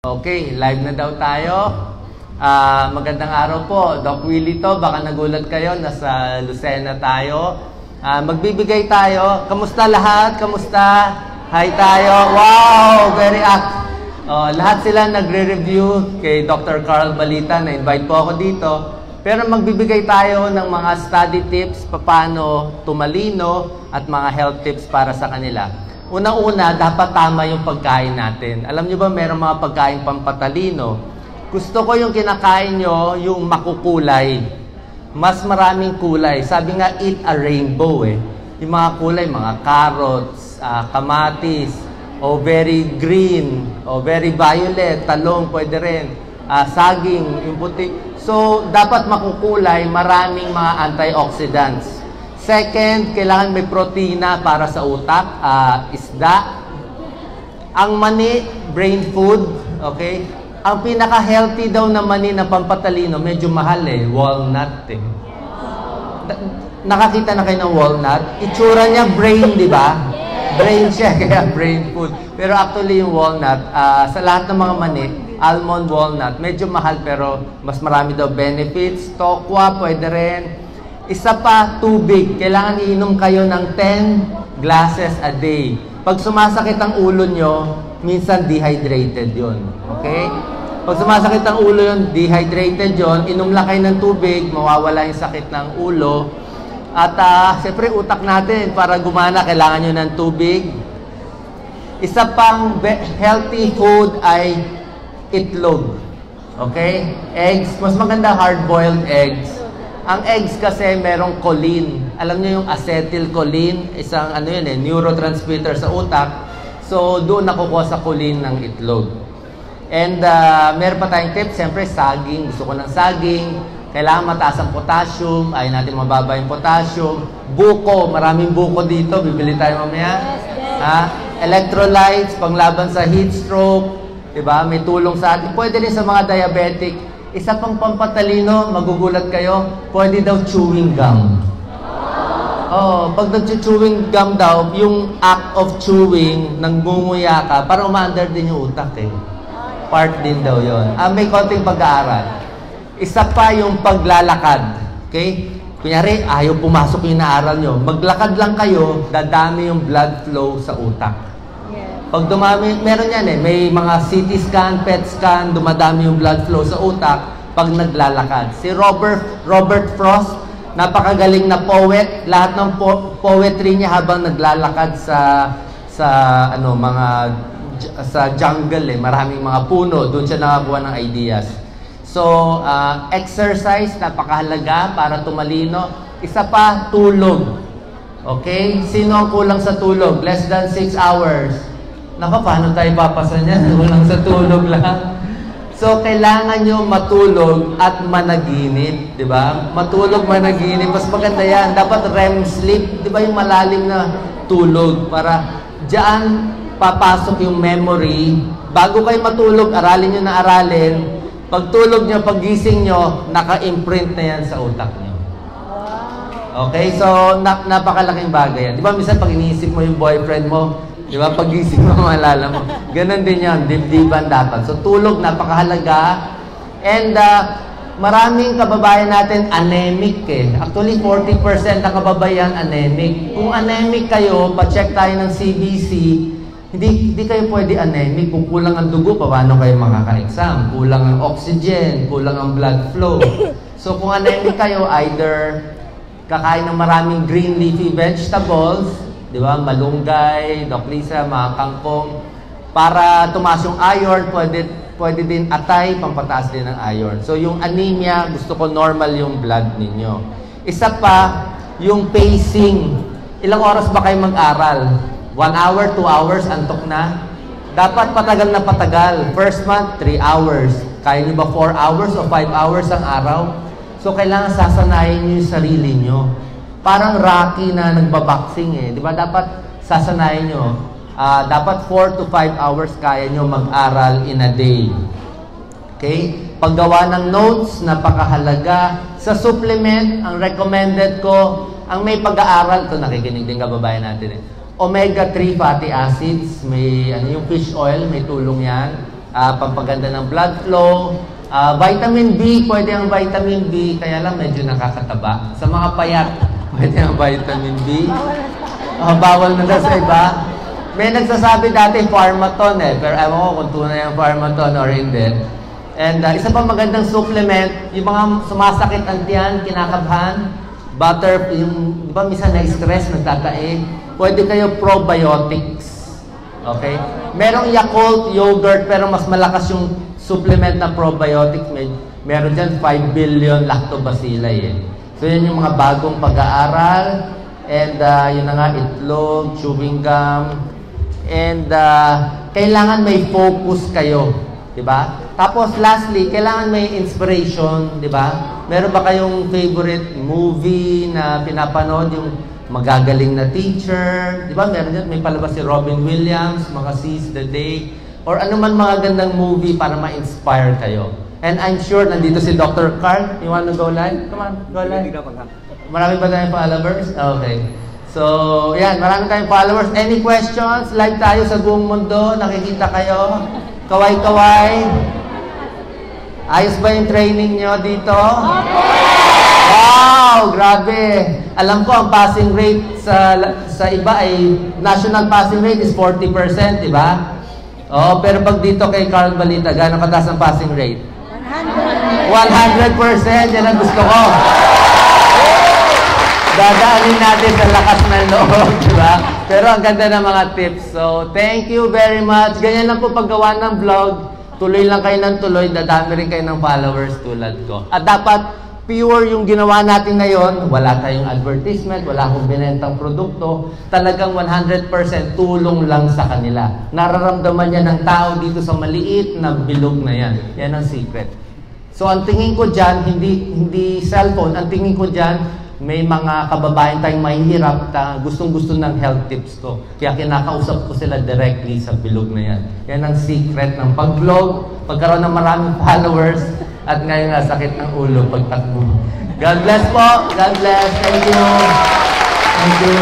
Okay, live na daw tayo. Magandang araw po. Doc Willie to, baka nagulat kayo, nasa Lucena tayo. Magbibigay tayo. Kamusta lahat? Kamusta? Hi tayo. Wow, very lahat sila nagre-review kay Dr. Carl Balita. Na-invite po ako dito. Pero magbibigay tayo ng mga study tips, paano tumalino, at mga health tips para sa kanila. Unang-una, dapat tama yung pagkain natin. Alam nyo ba, mayroong mga pagkain pampatalino. Gusto ko yung kinakain nyo, yung makukulay. Mas maraming kulay. Sabi nga, eat a rainbow eh. Yung mga kulay, mga carrots, kamatis, o very green, o very violet, talong, pwede rin. Saging, yung puti. So, dapat makukulay, maraming mga antioxidants. Second, kailangan may protina para sa utak, isda. Ang mani, brain food, okay? Ang pinaka-healthy daw na mani na pampatalino, medyo mahal eh, walnut eh. Nakakita na kayo ng walnut? Itsura niya brain, di ba? Brain siya, kaya brain food. Pero actually yung walnut, sa lahat ng mga mani, almond, walnut, medyo mahal pero mas marami daw benefits. Tokwa, pwede rin. Isa pa, tubig. Kailangan iinom kayo ng 10 glasses a day. Pag sumasakit ang ulo nyo, minsan dehydrated yon. Okay? Pag sumasakit ang ulo yon, dehydrated yon, inom lang kayo ng tubig, mawawala yung sakit ng ulo. At siyempre, utak natin, para gumana, kailangan nyo ng tubig. Isa pang healthy food ay itlog. Okay? Eggs. Mas maganda hard-boiled eggs. Ang eggs kasi merong choline. Alam niyo yung acetylcholine, isang neurotransmitter sa utak. So, doon nakukuha sa choline ng itlog. And meron pa tayong tips, siyempre saging. Gusto ko ng saging. Kailangan mataas ang potassium. Ayaw natin mababa yung potassium. Buko, maraming buko dito. Bibili tayo mamaya. Electrolytes, panglaban sa heat stroke. Diba? May tulong sa atin. Pwede rin sa mga diabetic. Isa pang pampatalino, magugulat kayo, pwede daw chewing gum. Pag nag-chewing gum daw, yung act of chewing, nangunguya ka, para umaandar din yung utak eh. Part din daw yon. May konting pag-aaral. Isa pa yung paglalakad. Okay? Kunyari, ayaw pumasok yung naaral nyo. Maglakad lang kayo, dadami yung blood flow sa utak. Pag dumami, meron yan eh, may mga CT scan, PET scan, dumadami yung blood flow sa utak pag naglalakad. Si Robert Frost, napakagaling na poet, lahat ng poetry niya habang naglalakad sa jungle eh, maraming mga puno, doon siya nakakuha ng ideas. So, exercise, napakahalaga para tumalino. Isa pa, tulog. Okay? Sino ang kulang sa tulog? Less than 6 hours. Naka, paano tayo papasa niyan? Walang sa tulog lang. So, kailangan nyo matulog at managinip. Diba? Matulog, managinip. Mas maganda yan. Dapat REM sleep. Diba yung malalim na tulog? Para dyan papasok yung memory. Bago kayo matulog, aralin nyo na aralin. Pag tulog nyo, pag gising nyo, naka-imprint na yan sa utak nyo. Okay? So, napakalaking bagay yan. Diba minsan pag iniisip mo yung boyfriend mo, di ba? Pag-gising mo, malala mo. Ganon din yan. Dibdiban dapat. So, tulog, napakahalaga. And, maraming kababayan natin anemic eh. Actually, 40% ng kababayan anemic. Kung anemic kayo, pa-check tayo ng CBC, hindi kayo pwede anemic. Kung kulang ang dugo, paano kayo makaka-exam? Kulang ang oxygen, kulang ang blood flow. So, kung anemic kayo, either kakain ng maraming green leafy vegetables, di ba? Malunggay, Doc Lisa, mga kangkong. Para tumaas yung iron, pwede din atay, pampataas din ng iron. So, yung anemia, gusto ko normal yung blood ninyo. Isa pa, yung pacing. Ilang oras ba kayo mag-aral? 1 hour, 2 hours, antok na? Dapat patagal na patagal. First month, 3 hours. Kaya nyo ba 4 hours o 5 hours ang araw? So, kailangan sasanayin nyo yung sarili nyo. Parang Rocky na nagbaboxing eh. Di ba? Dapat sasanayin nyo. Dapat 4 to 5 hours kaya nyo mag-aral in a day. Okay? Paggawa ng notes, napakahalaga. Sa supplement, ang recommended ko, ang may pag-aaral, ito nakikinig din kababayan natin eh. Omega-3 fatty acids, may yung fish oil, may tulong yan. pampaganda ng blood flow. Vitamin B, pwede ang vitamin B, kaya lang medyo nakakataba. Sa mga payat, pwede ang vitamin B. Bawal na daw sa iba. May nagsasabi dati, Pharmaton pero ewan ko kung tunay ang Pharmaton or hindi. And isa pa magandang supplement, yung mga sumasakit ang tiyan, kinakabahan, butter, yung iba minsan na-stress, nagtatae, pwede kayo probiotics. Okay? Merong Yakult yogurt, pero mas malakas yung supplement na probiotics. Meron dyan 5 billion lactobacilli So yan yung mga bagong pag-aaral. And yun na nga, itlog, chewing gum. And kailangan may focus kayo, di ba? Tapos lastly, kailangan may inspiration, di ba? Meron ba kayong favorite movie na pinapanood, yung magagaling na teacher, di ba? Meron dyan, may palabas si Robin Williams, mga Seize the Day, or ano man mga gandang movie para ma-inspire kayo. And I'm sure nandito si Dr. Carl. You want to go live? Come on, go live. Marami ba tayong followers? Okay. So, yan, marami tayong followers. Any questions? Live tayo sa buong mundo. Nakikita kayo? Kaway-kaway. Ayos ba yung training nyo dito? Wow! Grabe! Alam ko, ang passing rate sa iba ay, national passing rate is 40%, di ba? Oh, pero pag dito kay Carl Balita, gano'ng kataas ang passing rate? 100%! Yan ang gusto ko. Dadaanin natin sa lakas ng loob, di ba? Pero ang ganda ng mga tips. So, thank you very much. Ganyan lang po paggawa ng vlog. Tuloy lang kayo ng tuloy. Dadami rin kayo ng followers tulad ko. At dapat pure yung ginawa natin ngayon. Wala tayong advertisement, wala akong binentang produkto. Talagang 100% tulong lang sa kanila. Nararamdaman niya ng tao dito sa maliit na bilog na yan. Yan ang secret. So, ang tingin ko dyan, hindi cellphone. Ang tingin ko dyan, may mga kababayan tayong mahihirap na gustong-gusto ng health tips ko. Kaya kinakausap ko sila directly sa bilog na yan. Yan ang secret ng pag-vlog, pagkaroon ng maraming followers, at ngayon nga sakit ng ulo pagtakbo. God bless po. God bless. Thank you. Thank you.